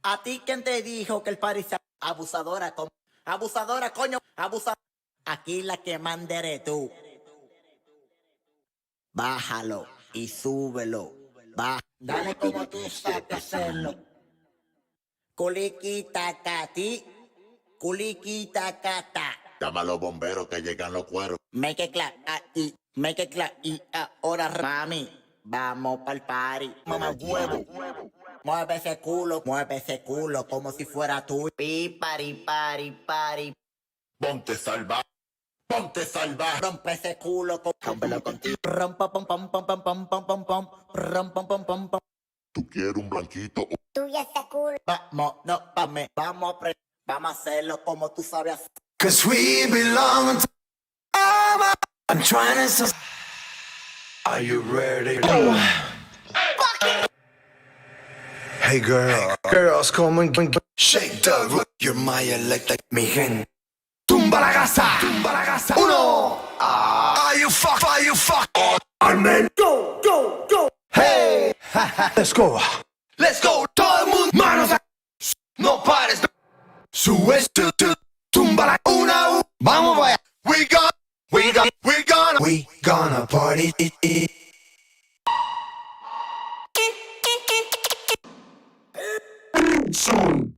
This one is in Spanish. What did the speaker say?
¿A ti quién te dijo que el party se... Abusadora, abusadora, coño, abusadora. Aquí la que manda eres tú. Bájalo y súbelo. Dale como tú sabes hacerlo. Culiquita cati, culiquita cata. Llama a los bomberos que llegan los cueros. Make it clap, y make it clap, y ahora mami, vamos pa'l party. Mamá huevo. Mueve ese culo como si fuera tú. Pari. Ponte salvaje, ponte salvaje. Rompe ese culo contigo. Rompa pom pom pom pom pom pom pom pom. Rompa pom pom pom. Tú quieres un blanquito. Tú y ese culo. Vamos a hacerlo como tú sabes hacer. 'Cause we belong to... I'm trying to... Are you ready? Hey girls, come and shake the room. You're my electric, mi gente. Tumba la casa. Uno. Are you fuck? Amen. Go. Hey. Let's go. Todo el mundo, manos a... No pares. Sube, tumba la una. Vamos vaya. We gonna party. Soon.